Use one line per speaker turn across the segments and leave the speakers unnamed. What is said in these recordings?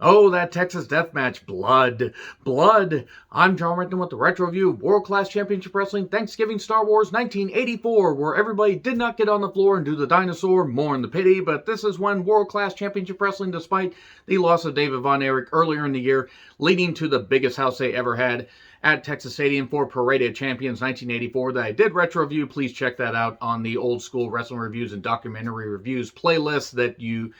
Oh, that Texas death match. Blood. Blood. I'm John Renton with the Retro Review of World Class Championship Wrestling Thanksgiving Star Wars 1984, where everybody did not get on the floor and do the dinosaur, mourn the pity, but this is when World Class Championship Wrestling, despite the loss of David Von Erich earlier in the year, leading to the biggest house they ever had at Texas Stadium for Parade of Champions 1984 that I did retro review. Please check that out on the old school wrestling reviews and documentary reviews playlist that you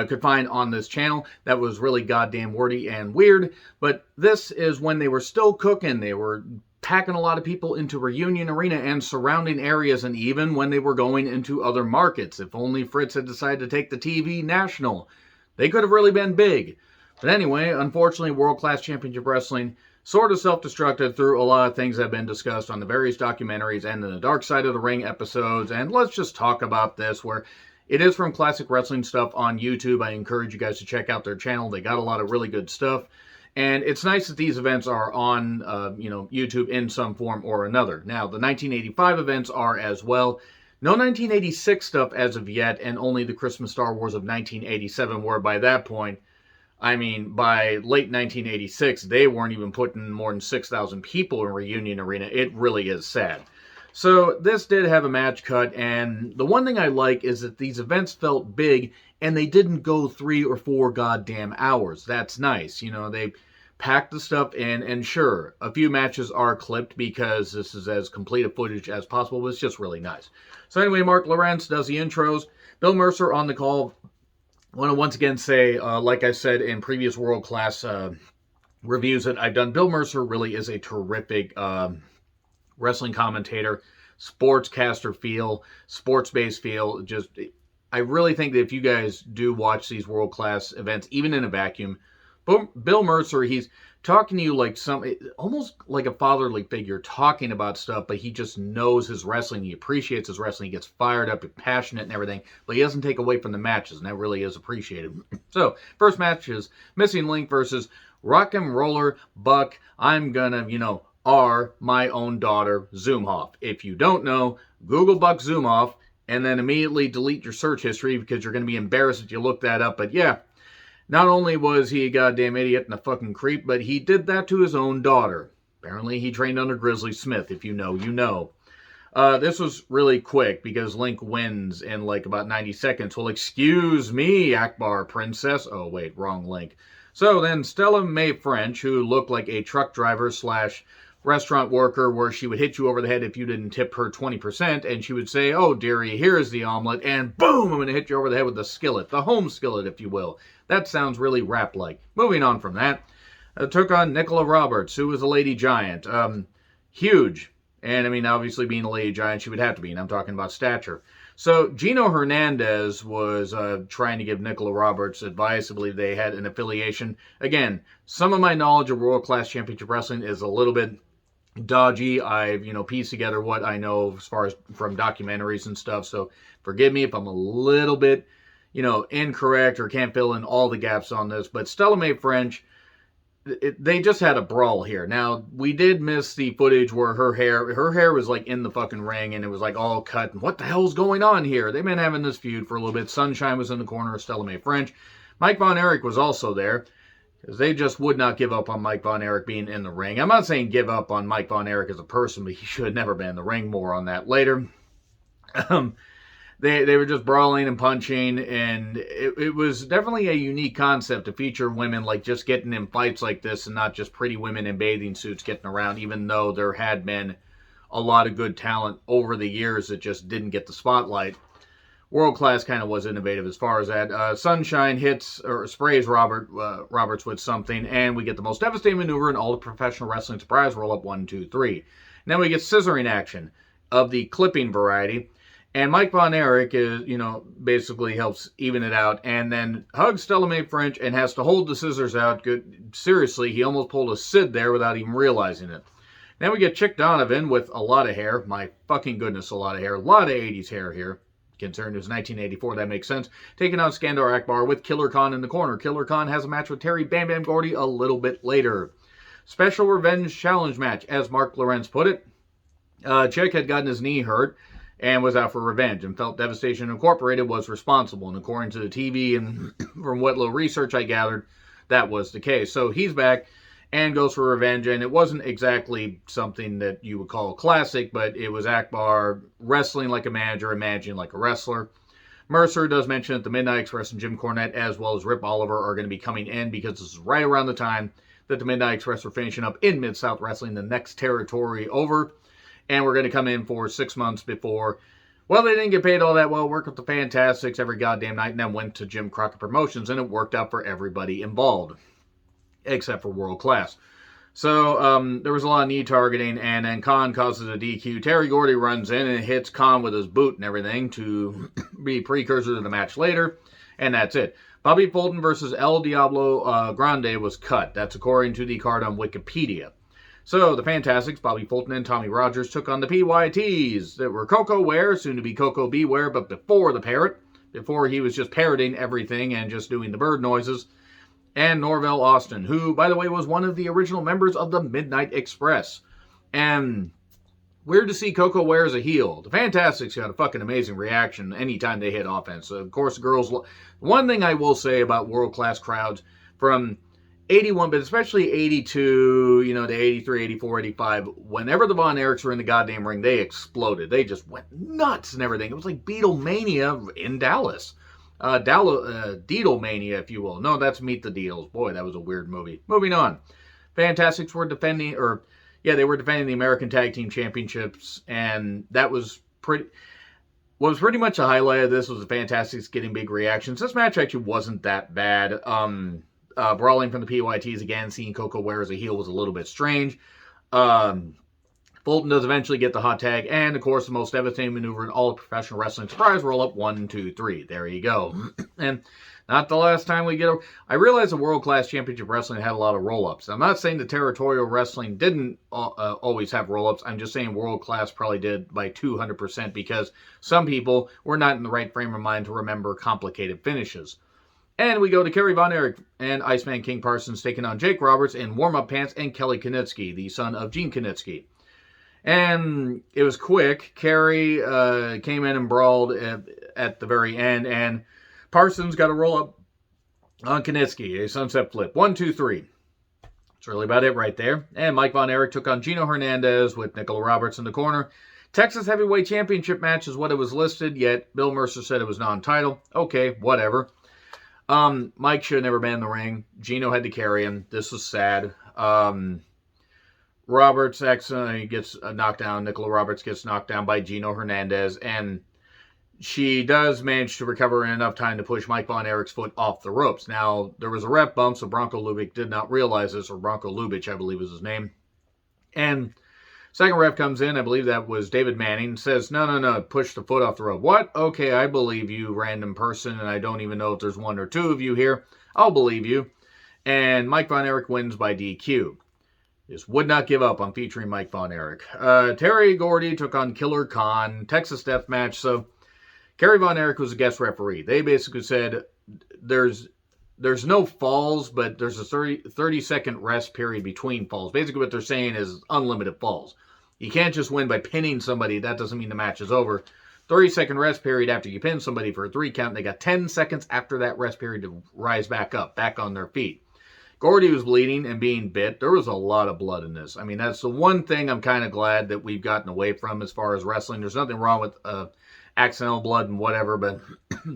could find on this channel. That was really goddamn wordy and weird, but this is when they were still cooking. They were packing a lot of people into Reunion Arena and surrounding areas, and even when they were going into other markets. If only Fritz had decided to take the TV national, they could have really been big. But anyway, unfortunately, World Class Championship Wrestling sort of self-destructed through a lot of things that have been discussed on the various documentaries and in the Dark Side of the Ring episodes. And let's just talk about this, where it is from Classic Wrestling Stuff on YouTube. I encourage you guys to check out their channel. They got a lot of really good stuff. And it's nice that these events are on YouTube in some form or another. Now, the 1985 events are as well. No 1986 stuff as of yet, and only the Christmas Star Wars of 1987, where by that point, I mean, by late 1986, they weren't even putting more than 6,000 people in Reunion Arena. It really is sad. So this did have a match cut, and the one thing I like is that these events felt big, and they didn't go 3 or 4 goddamn hours. That's nice. You know, they packed the stuff in, and sure, a few matches are clipped because this is as complete a footage as possible, but it's just really nice. So anyway, Mark Lawrence does the intros. Bill Mercer on the call. I want to once again say, like I said in previous World Class reviews that I've done, Bill Mercer really is a terrific wrestling commentator, sportscaster feel, sports-based feel. Just, I really think that if you guys do watch these world-class events, even in a vacuum, Bill Mercer, he's talking to you like almost like a fatherly figure, talking about stuff, but he just knows his wrestling. He appreciates his wrestling. He gets fired up, passionate and everything, but he doesn't take away from the matches, and that really is appreciated. So, first match is Missing Link versus Rock'n'Roller Buck. I'm gonna, are my own daughter, Zumhoff. If you don't know, Google Buck Zumhoff, and then immediately delete your search history because you're going to be embarrassed if you look that up. But yeah, not only was he a goddamn idiot and a fucking creep, but he did that to his own daughter. Apparently he trained under Grizzly Smith. If you know, you know. This was really quick because Link wins in like about 90 seconds. Well, excuse me, Akbar Princess. Oh, wait, wrong Link. So then Stella Mae French, who looked like a truck driver / restaurant worker, where she would hit you over the head if you didn't tip her 20%, and she would say, "Oh, dearie, here's the omelet," and boom, I'm going to hit you over the head with the skillet, the home skillet, if you will. That sounds really rap-like. Moving on from that, took on Nicola Roberts, who was a lady giant. Huge. And, I mean, obviously being a lady giant, she would have to be, and I'm talking about stature. So, Gino Hernandez was trying to give Nicola Roberts advice. I believe they had an affiliation. Again, some of my knowledge of World Class Championship Wrestling is a little bit dodgy. I've, pieced together what I know as far as from documentaries and stuff. So forgive me if I'm a little bit, incorrect or can't fill in all the gaps on this. But Stella Mae French, they just had a brawl here. Now, we did miss the footage where her hair was like in the fucking ring and it was like all cut. And what the hell's going on here? They've been having this feud for a little bit. Sunshine was in the corner of Stella Mae French. Mike Von Erich was also there, because they just would not give up on Mike Von Erich being in the ring. I'm not saying give up on Mike Von Erich as a person, but he should have never been in the ring. More on that later. They were just brawling and punching, and it was definitely a unique concept to feature women like just getting in fights like this and not just pretty women in bathing suits getting around, even though there had been a lot of good talent over the years that just didn't get the spotlight. World Class kind of was innovative as far as that. Sunshine hits or sprays Roberts with something, and we get the most devastating maneuver in all of professional wrestling. Surprise roll up 1, 2, 3. Now we get scissoring action of the clipping variety, and Mike Von Erich is, basically helps even it out, and then hugs Stella Mae French and has to hold the scissors out. Good, seriously, he almost pulled a Sid there without even realizing it. Then we get Chick Donovan with a lot of hair. My fucking goodness, a lot of hair. A lot of 80s hair here. Concerned it was 1984, that makes sense. Taking on Skandar Akbar with Killer Khan in the corner. Killer Khan has a match with Terry Bam Bam Gordy a little bit later. Special Revenge Challenge match, as Mark Lawrence put it. Chick had gotten his knee hurt and was out for revenge, and felt Devastation Incorporated was responsible. And according to the TV and from what little research I gathered, that was the case. So he's back and goes for revenge, and it wasn't exactly something that you would call a classic, but it was Akbar wrestling like a manager and managing like a wrestler. Mercer does mention that the Midnight Express and Jim Cornette, as well as Rip Oliver, are going to be coming in because this is right around the time that the Midnight Express are finishing up in Mid-South Wrestling, the next territory over. And we're going to come in for 6 months before. Well, they didn't get paid all that well, worked with the Fantastics every goddamn night, and then went to Jim Crockett Promotions, and it worked out for everybody involved, except for World Class. So there was a lot of knee targeting, and then Khan causes a DQ. Terry Gordy runs in and hits Khan with his boot and everything to be precursor to the match later, and that's it. Bobby Polton versus El Diablo Grande was cut. That's according to the card on Wikipedia. So the Fantastics, Bobby Polton and Tommy Rogers, took on the PYTs that were Coco Ware, soon to be Coco Beware, but before the parrot, before he was just parroting everything and just doing the bird noises, and Norvell Austin, who, by the way, was one of the original members of the Midnight Express. And weird to see Coco Ware as a heel. The Fantastics got a fucking amazing reaction anytime they hit offense. So, of course, girls... One thing I will say about world-class crowds from 81, but especially 82, to 83, 84, 85, whenever the Von Erichs were in the goddamn ring, they exploded. They just went nuts and everything. It was like Beatlemania in Dallas. Deedlemania, if you will. No, that's Meet the Deedles. Boy, that was a weird movie. Moving on. Fantastics were defending the American Tag Team Championships, and that was pretty... What was pretty much a highlight of this was the Fantastics getting big reactions. This match actually wasn't that bad. Brawling from the PYTs again, seeing Coco Ware as a heel was a little bit strange. Fulton does eventually get the hot tag, and of course the most devastating maneuver in all of professional wrestling. Surprise roll-up, 1, 2, 3. There you go. And not the last time we get a... I realize the World Class Championship Wrestling had a lot of roll-ups. I'm not saying the Territorial Wrestling didn't always have roll-ups. I'm just saying World Class probably did by 200% because some people were not in the right frame of mind to remember complicated finishes. And we go to Kerry Von Erich and Iceman King Parsons taking on Jake Roberts in warm-up pants and Kelly Knitsky, the son of Gene Knitsky. And it was quick. Kerry came in and brawled at the very end, and Parsons got a roll-up on Knitsky, a sunset flip. 1, 2, 3. That's really about it right there. And Mike Von Erich took on Gino Hernandez with Nicola Roberts in the corner. Texas Heavyweight Championship match is what it was listed, yet Bill Mercer said it was non-title. Okay, whatever. Mike should have never been in the ring. Gino had to carry him. This was sad. Roberts accidentally gets knocked down. Nicola Roberts gets knocked down by Gino Hernandez, and she does manage to recover in enough time to push Mike Von Erich's foot off the ropes. Now, there was a ref bump, so Bronco Lubick did not realize this, or Bronco Lubich, I believe was his name. And second ref comes in, I believe that was David Manning, says, no, push the foot off the rope. What? Okay, I believe you, random person, and I don't even know if there's one or two of you here. I'll believe you. And Mike Von Erich wins by DQ. Just would not give up on featuring Mike Von Erich. Terry Gordy took on Killer Khan, Texas Death Match. So Kerry Von Erich was a guest referee. They basically said there's no falls, but there's a 30-second rest period between falls. Basically what they're saying is unlimited falls. You can't just win by pinning somebody. That doesn't mean the match is over. 30-second rest period after you pin somebody for a 3 count. They got 10 seconds after that rest period to rise back up, back on their feet. Gordy was bleeding and being bit. There was a lot of blood in this. I mean, that's the one thing I'm kind of glad that we've gotten away from as far as wrestling. There's nothing wrong with accidental blood and whatever, but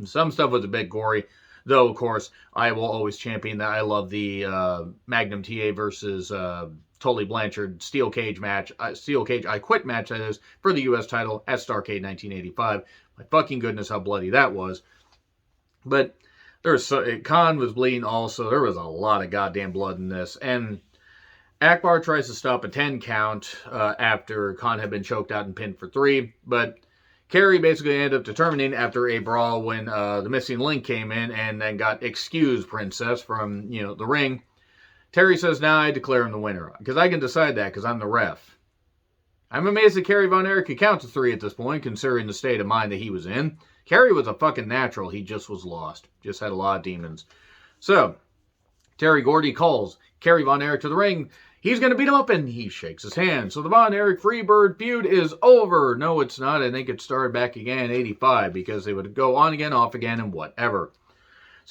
some stuff was a bit gory. Though, of course, I will always champion that. I love the Magnum TA versus Tully Blanchard Steel Cage match. Steel Cage I Quit match, that is, for the U.S. title at Starrcade 1985. My fucking goodness, how bloody that was. But Khan was bleeding also. There was a lot of goddamn blood in this. And Akbar tries to stop a 10 count after Khan had been choked out and pinned for 3. But Kerry basically ended up determining after a brawl when the missing link came in and then got excused Princess from, the ring. Terry says, now I declare him the winner. Because I can decide that because I'm the ref. I'm amazed that Kerry Von Erich could count to 3 at this point, considering the state of mind that he was in. Kerry was a fucking natural. He just was lost. Just had a lot of demons. So, Terry Gordy calls Kerry Von Erich to the ring. He's going to beat him up, and he shakes his hand. So the Von Erich Freebird feud is over. No, it's not. I think it started back again in 85 because they would go on again, off again, and whatever.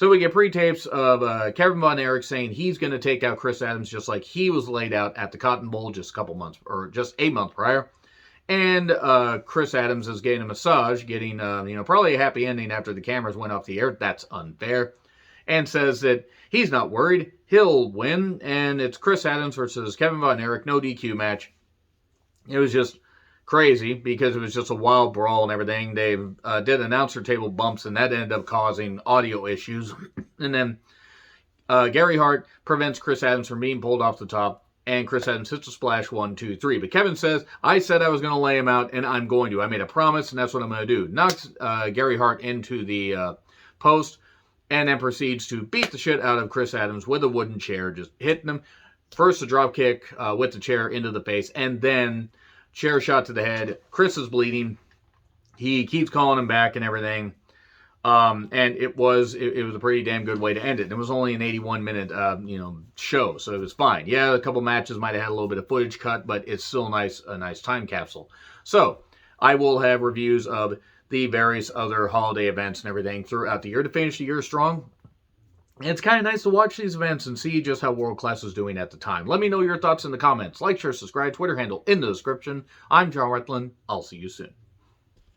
So we get pre-tapes of Kevin Von Erich saying he's going to take out Chris Adams just like he was laid out at the Cotton Bowl just a couple months, or just a month prior. And Chris Adams is getting a massage, getting, probably a happy ending after the cameras went off the air. That's unfair. And says that he's not worried. He'll win. And it's Chris Adams versus Kevin Von Erich, no DQ match. It was just crazy because it was just a wild brawl and everything. They did announcer table bumps, and that ended up causing audio issues. And then Gary Hart prevents Chris Adams from being pulled off the top, and Chris Adams hits a splash 1, 2, 3. But Kevin says, I said I was going to lay him out, and I'm going to. I made a promise, and that's what I'm going to do. Knocks Gary Hart into the post, and then proceeds to beat the shit out of Chris Adams with a wooden chair, just hitting him. First a drop kick with the chair into the face, and then chair shot to the head. Chris is bleeding. He keeps calling him back and everything. And it was a pretty damn good way to end it. It was only an 81-minute show, so it was fine. Yeah, a couple matches might have had a little bit of footage cut, but it's still a nice time capsule. So I will have reviews of the various other holiday events and everything throughout the year to finish the year strong. And it's kind of nice to watch these events and see just how World Class is doing at the time. Let me know your thoughts in the comments. Like, share, subscribe, Twitter handle in the description. I'm John Rethlin. I'll see you soon.